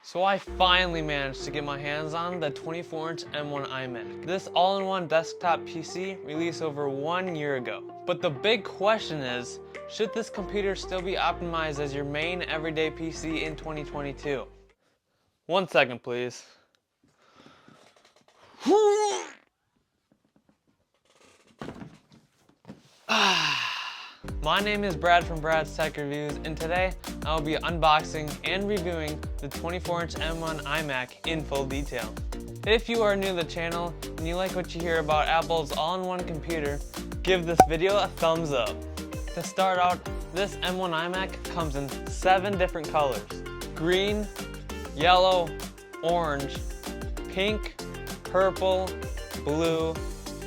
So I finally managed to get my hands on the 24-inch M1 iMac. This all-in-one desktop PC released over 1 year ago. But the big question is, should this computer still be optimized as your main everyday PC in 2022? 1 second, please. My name is Brad from Brad's Tech Reviews, and today I will be unboxing and reviewing the 24-inch M1 iMac in full detail. If you are new to the channel and you like what you hear about Apple's all-in-one computer, give this video a thumbs up. To start out, this M1 iMac comes in 7 different colors: green, yellow, orange, pink, purple, blue,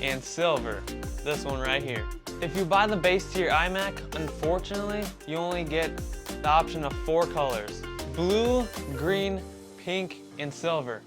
and silver. This one right here. If you buy the base tier iMac, unfortunately, you only get the option of 4 colors: blue, green, pink, and silver.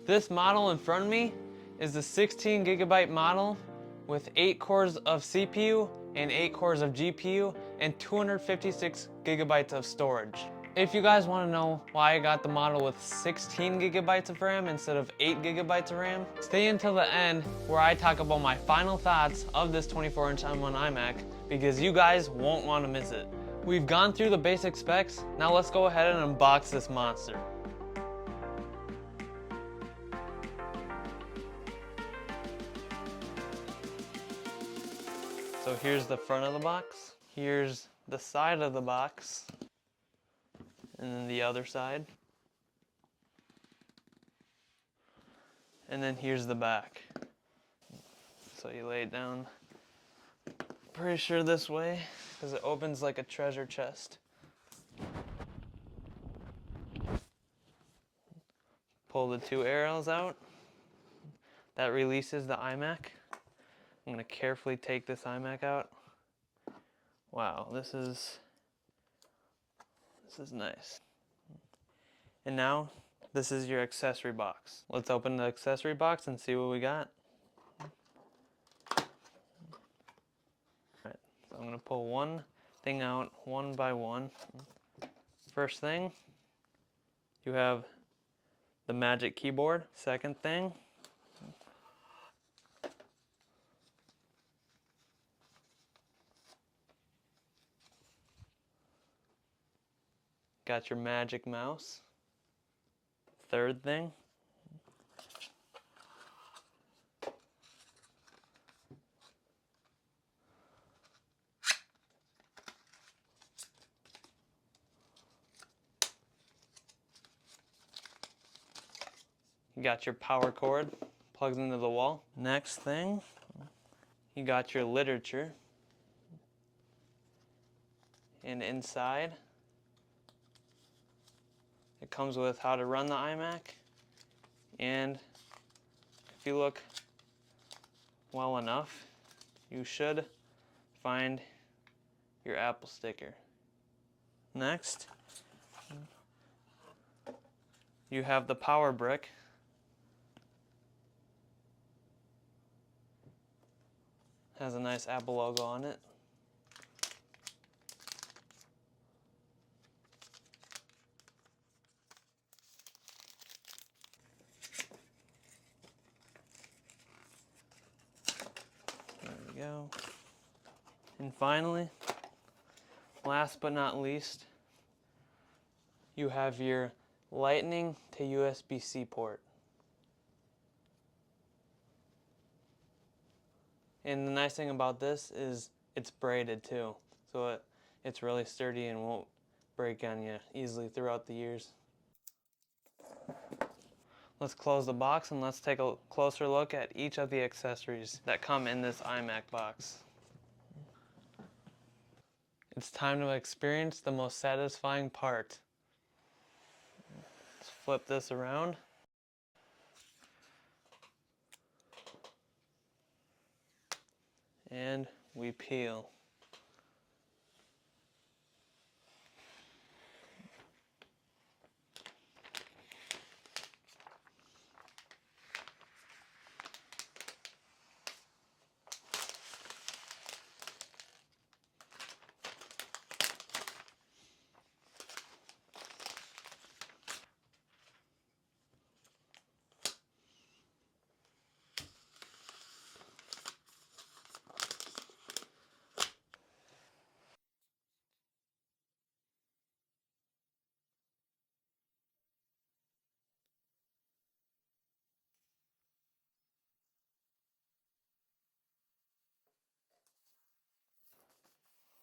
This model in front of me is the 16GB model with 8 cores of CPU and 8 cores of GPU and 256GB of storage. If you guys want to know why I got the model with 16GB of RAM instead of 8GB of RAM, stay until the end where I talk about my final thoughts of this 24-inch M1 iMac, because you guys won't want to miss it. We've gone through the basic specs, now let's go ahead and unbox this monster. So here's the front of the box, here's the side of the box, and then the other side. And then here's the back. So you lay it down, pretty sure this way, because it opens like a treasure chest. Pull the 2 arrows out. That releases the iMac. I'm gonna carefully take this iMac out. Wow, this is nice. And now, this is your accessory box. Let's open the accessory box and see what we got. Alright, so I'm gonna pull one thing out one by one. First thing, you have the Magic Keyboard. Second thing, got your Magic Mouse. Third thing, you got your power cord, plugs into the wall. Next thing, you got your literature. And inside, it comes with how to run the iMac, and if you look well enough, you should find your Apple sticker. Next, you have the power brick. Has a nice Apple logo on it. Go. And finally, last but not least, you have your Lightning to USB-C port. And the nice thing about this is it's braided too, so it's really sturdy and won't break on you easily throughout the years. Let's close the box and let's take a closer look at each of the accessories that come in this iMac box. It's time to experience the most satisfying part. Let's flip this around. And we peel.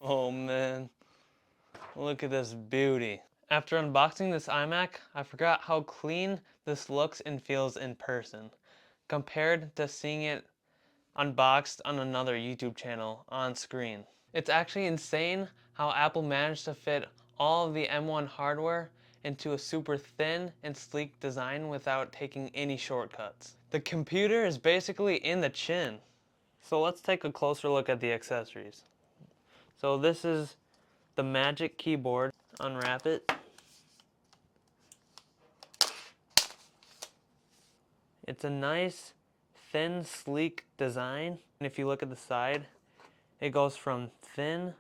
Oh man, look at this beauty. After unboxing this iMac, I forgot how clean this looks and feels in person, compared to seeing it unboxed on another YouTube channel on screen. It's actually insane how Apple managed to fit all of the M1 hardware into a super thin and sleek design without taking any shortcuts. The computer is basically in the chin. So let's take a closer look at the accessories. So this is the Magic Keyboard. Unwrap it. It's a nice, thin, sleek design. And if you look at the side, it goes from thin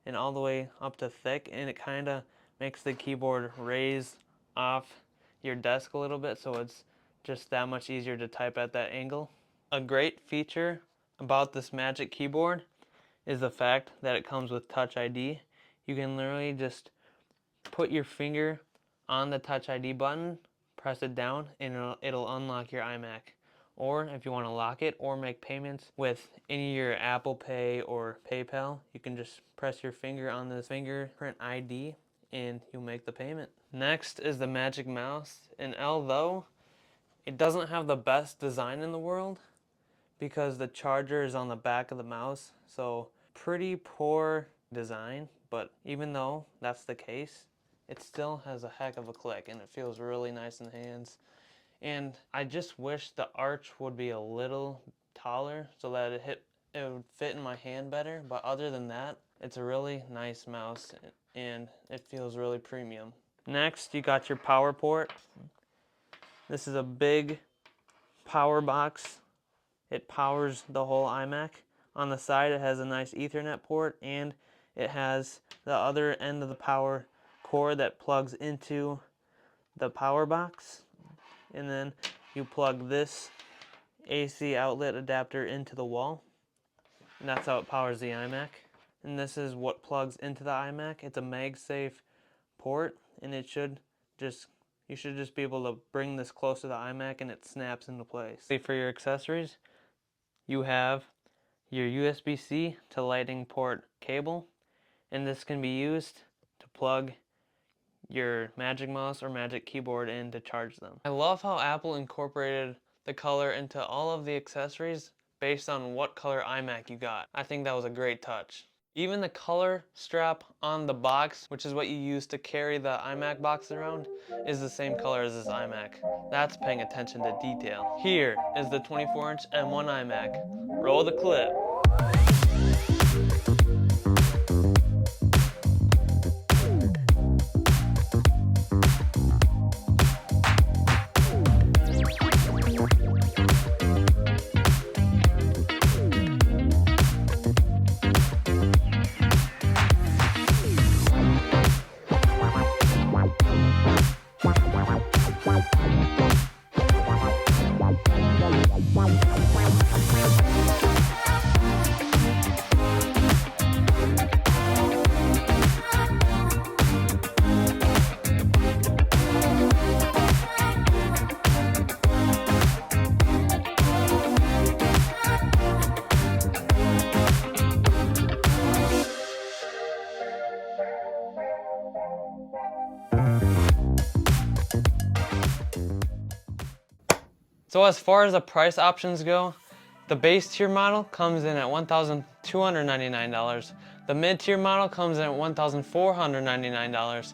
and all the way up to thick, and it kind of makes the keyboard raise off your desk a little bit, so it's just that much easier to type at that angle. A great feature about this Magic Keyboard is the fact that it comes with Touch ID. You can literally just put your finger on the Touch ID button, press it down, and it'll unlock your iMac. Or if you want to lock it or make payments with any of your Apple Pay or PayPal, you can just press your finger on this fingerprint ID and you'll make the payment. Next is the Magic Mouse. And although it doesn't have the best design in the world because the charger is on the back of the mouse, so pretty poor design, but even though that's the case, it still has a heck of a click and it feels really nice in the hands. And I just wish the arch would be a little taller so that it would fit in my hand better. But other than that, it's a really nice mouse and it feels really premium. Next, you got your power port. This is a big power box. It powers the whole iMac. On the side, it has a nice Ethernet port, and it has the other end of the power cord that plugs into the power box. And then you plug this AC outlet adapter into the wall, and that's how it powers the iMac. And this is what plugs into the iMac. It's a MagSafe port, and you should just be able to bring this close to the iMac and it snaps into place. For your accessories, you have your USB-C to Lightning port cable, and this can be used to plug your Magic Mouse or Magic Keyboard in to charge them. I love how Apple incorporated the color into all of the accessories based on what color iMac you got. I think that was a great touch. Even the color strap on the box, which is what you use to carry the iMac box around, is the same color as this iMac. That's paying attention to detail. Here is the 24-inch M1 iMac. Roll the clip. So as far as the price options go, the base tier model comes in at $1,299. The mid-tier model comes in at $1,499.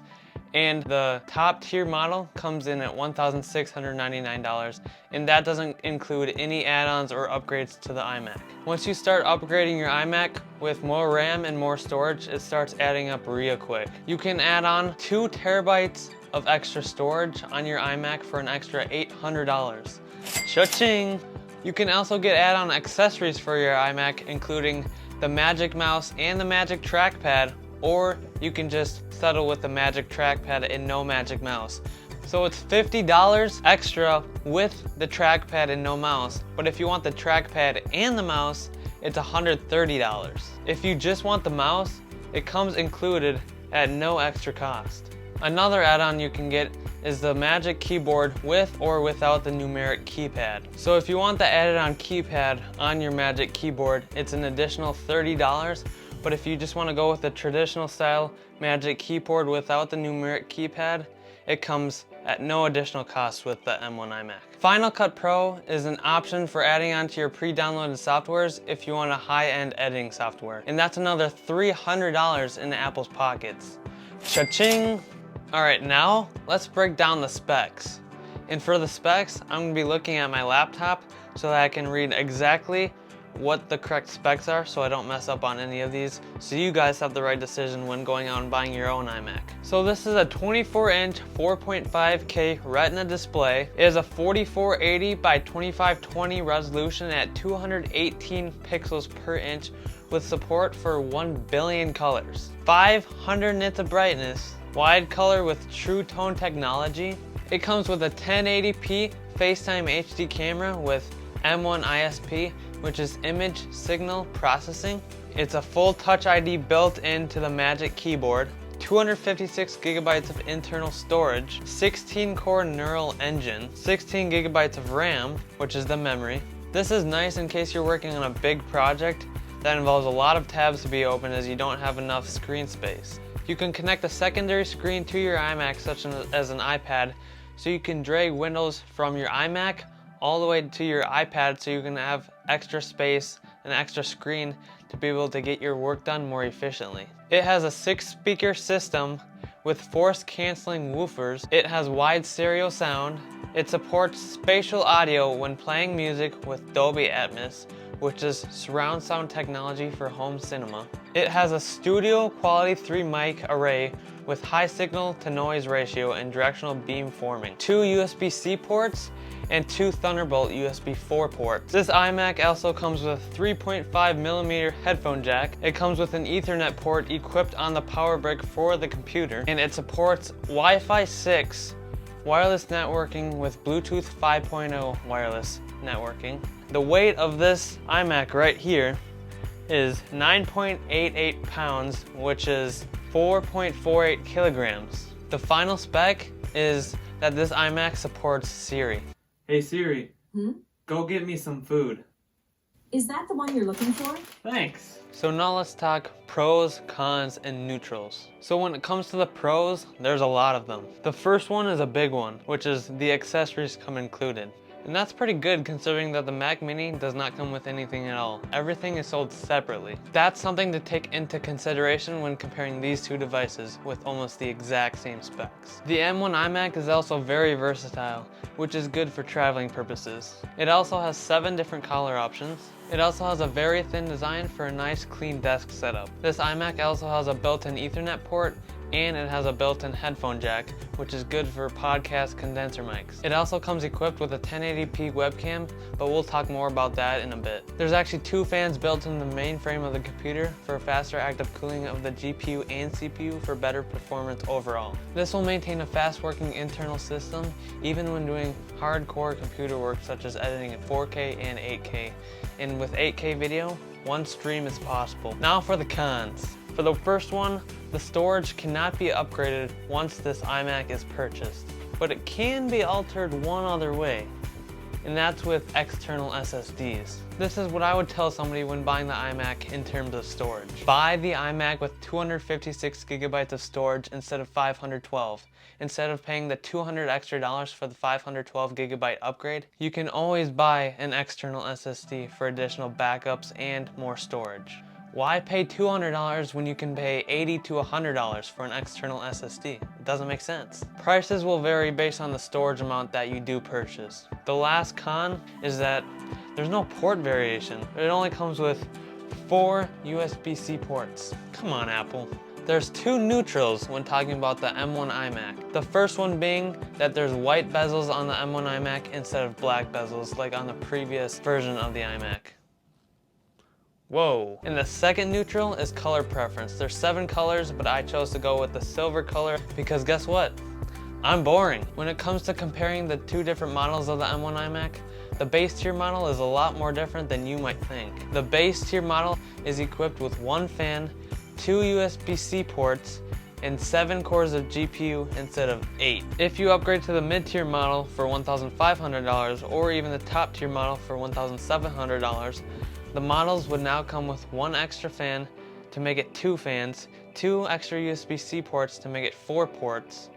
And the top tier model comes in at $1,699. And that doesn't include any add-ons or upgrades to the iMac. Once you start upgrading your iMac with more RAM and more storage, it starts adding up real quick. You can add on 2 terabytes of extra storage on your iMac for an extra $800. Cha-ching! You can also get add-on accessories for your iMac, including the Magic Mouse and the Magic Trackpad, or you can just settle with the Magic Trackpad and no Magic Mouse. So it's $50 extra with the trackpad and no mouse, but if you want the trackpad and the mouse, it's $130. If you just want the mouse, it comes included at no extra cost. Another add-on you can get is the Magic Keyboard with or without the numeric keypad. So if you want the added-on keypad on your Magic Keyboard, it's an additional $30, But if you just want to go with the traditional style Magic Keyboard without the numeric keypad, it comes at no additional cost with the M1 iMac. Final Cut Pro is an option for adding onto your pre-downloaded softwares if you want a high-end editing software. And that's another $300 in Apple's pockets. Cha-ching! Alright, now let's break down the specs. And for the specs, I'm going to be looking at my laptop so that I can read exactly what the correct specs are so I don't mess up on any of these, so you guys have the right decision when going out and buying your own iMac. So this is a 24-inch 4.5K Retina display. It is a 4480 by 2520 resolution at 218 pixels per inch with support for 1 billion colors. 500 nits of brightness, wide color with True Tone technology. It comes with a 1080p FaceTime HD camera with M1 ISP, which is image signal processing. It's a full Touch ID built into the Magic Keyboard, 256 gigabytes of internal storage, 16 core neural engine, 16 gigabytes of RAM, which is the memory. This is nice in case you're working on a big project that involves a lot of tabs to be open as you don't have enough screen space. You can connect a secondary screen to your iMac such as an iPad, so you can drag windows from your iMac all the way to your iPad so you can have extra space and extra screen to be able to get your work done more efficiently. It has a 6-speaker system with force canceling woofers. It has wide stereo sound. It supports spatial audio when playing music with Dolby Atmos, which is surround sound technology for home cinema. It has a studio quality 3 mic array with high signal to noise ratio and directional beam forming, 2 USB-C ports, and 2 Thunderbolt USB 4 ports. This iMac also comes with a 3.5mm headphone jack. It comes with an Ethernet port equipped on the power brick for the computer, and it supports Wi-Fi 6 wireless networking with Bluetooth 5.0 wireless networking. The weight of this iMac right here is 9.88 pounds, which is 4.48 kilograms. The final spec is that this iMac supports Siri. Hey Siri, go get me some food. Is that the one you're looking for? Thanks. So now let's talk pros, cons, and neutrals. So when it comes to the pros, there's a lot of them. The first one is a big one, which is the accessories come included. And that's pretty good considering that the Mac Mini does not come with anything at all. Everything is sold separately. That's something to take into consideration when comparing these two devices with almost the exact same specs. The M1 iMac is also very versatile, which is good for traveling purposes. It also has 7 different color options. It also has a very thin design for a nice clean desk setup. This iMac also has a built-in Ethernet port, and it has a built-in headphone jack, which is good for podcast condenser mics. It also comes equipped with a 1080p webcam, but we'll talk more about that in a bit. There's actually 2 fans built in the main frame of the computer for faster active cooling of the GPU and CPU for better performance overall. This will maintain a fast working internal system even when doing hardcore computer work such as editing at 4K and 8K. And with 8K video, 1 stream is possible. Now for the cons. For the first one, the storage cannot be upgraded once this iMac is purchased, but it can be altered one other way, and that's with external SSDs. This is what I would tell somebody when buying the iMac in terms of storage. Buy the iMac with 256 gigabytes of storage instead of 512. Instead of paying the $200 extra for the 512 gigabyte upgrade, you can always buy an external SSD for additional backups and more storage. Why pay $200 when you can pay $80 to $100 for an external SSD? It doesn't make sense. Prices will vary based on the storage amount that you do purchase. The last con is that there's no port variation. It only comes with 4 USB-C ports. Come on, Apple. There's 2 neutrals when talking about the M1 iMac. The first one being that there's white bezels on the M1 iMac instead of black bezels like on the previous version of the iMac. Whoa. And the second neutral is color preference. There's 7 colors, but I chose to go with the silver color because guess what? I'm boring. When it comes to comparing the 2 different models of the M1 iMac, the base tier model is a lot more different than you might think. The base tier model is equipped with 1 fan, 2 USB-C ports, and 7 cores of GPU instead of 8. If you upgrade to the mid-tier model for $1,500 or even the top tier model for $1,700, the models would now come with 1 extra fan, to make it 2 fans, 2 extra USB-C ports to make it 4 ports,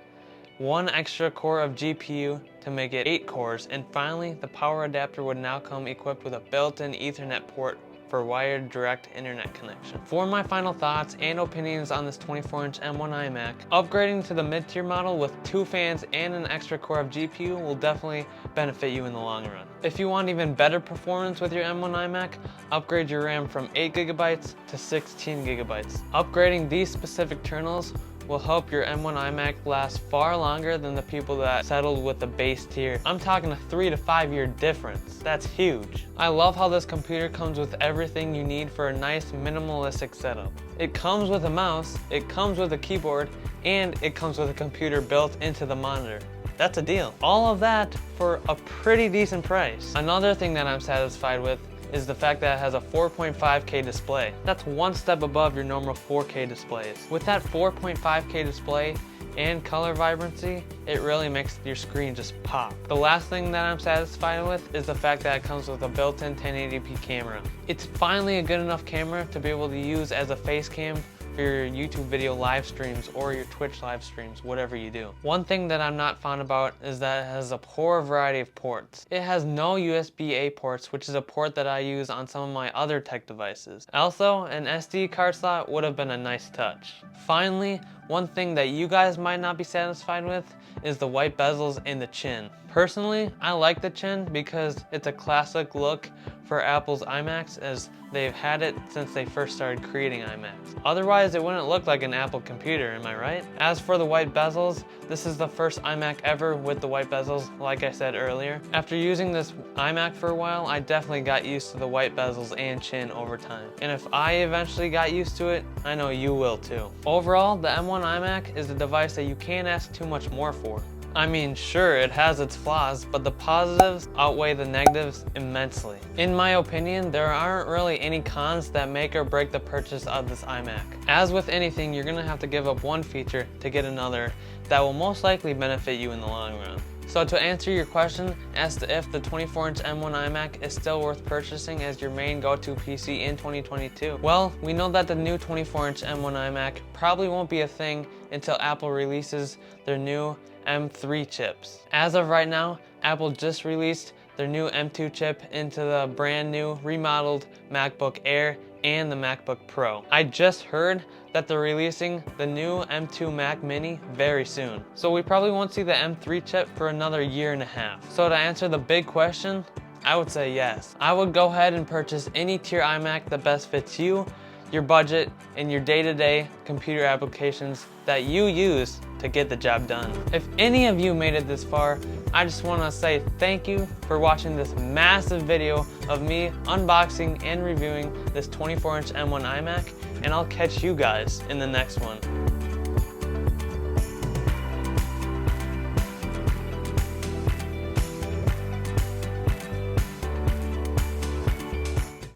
1 extra core of GPU to make it 8 cores, and finally the power adapter would now come equipped with a built-in Ethernet port for wired direct internet connection. For my final thoughts and opinions on this 24-inch M1 iMac, upgrading to the mid-tier model with 2 fans and an extra core of GPU will definitely benefit you in the long run. If you want even better performance with your M1 iMac, upgrade your RAM from 8GB to 16GB. Upgrading these specific kernels will help your M1 iMac last far longer than the people that settled with the base tier. I'm talking a 3 to 5 year difference. That's huge. I love how this computer comes with everything you need for a nice minimalistic setup. It comes with a mouse, it comes with a keyboard, and it comes with a computer built into the monitor. That's a deal. All of that for a pretty decent price. Another thing that I'm satisfied with is the fact that it has a 4.5K display. That's one step above your normal 4K displays. With that 4.5K display and color vibrancy, it really makes your screen just pop. The last thing that I'm satisfied with is the fact that it comes with a built-in 1080p camera. It's finally a good enough camera to be able to use as a face cam for your YouTube video live streams or your Twitch live streams, whatever you do. One thing that I'm not fond about is that it has a poor variety of ports. It has no USB-A ports, which is a port that I use on some of my other tech devices. Also, an SD card slot would have been a nice touch. Finally, one thing that you guys might not be satisfied with is the white bezels and the chin. Personally, I like the chin because it's a classic look for Apple's iMacs, as they've had it since they first started creating iMacs. Otherwise, it wouldn't look like an Apple computer, am I right? As for the white bezels, this is the first iMac ever with the white bezels, like I said earlier. After using this iMac for a while, I definitely got used to the white bezels and chin over time. And if I eventually got used to it, I know you will too. Overall, the M1 iMac is a device that you can't ask too much more for. I mean, sure, it has its flaws, but the positives outweigh the negatives immensely. In my opinion, there aren't really any cons that make or break the purchase of this iMac. As with anything, you're gonna have to give up one feature to get another that will most likely benefit you in the long run. So to answer your question as to if the 24-inch M1 iMac is still worth purchasing as your main go-to PC in 2022, well, we know that the new 24-inch M1 iMac probably won't be a thing until Apple releases their new M3 chips. As of right now, Apple just released their new M2 chip into the brand new remodeled MacBook Air and the MacBook Pro. I just heard that they're releasing the new M2 Mac Mini very soon. So we probably won't see the M3 chip for another 1.5 years. So to answer the big question, I would say yes. I would go ahead and purchase any tier iMac that best fits you, your budget, and your day-to-day computer applications that you use to get the job done. If any of you made it this far, I just want to say thank you for watching this massive video of me unboxing and reviewing this 24-inch M1 iMac, and I'll catch you guys in the next one.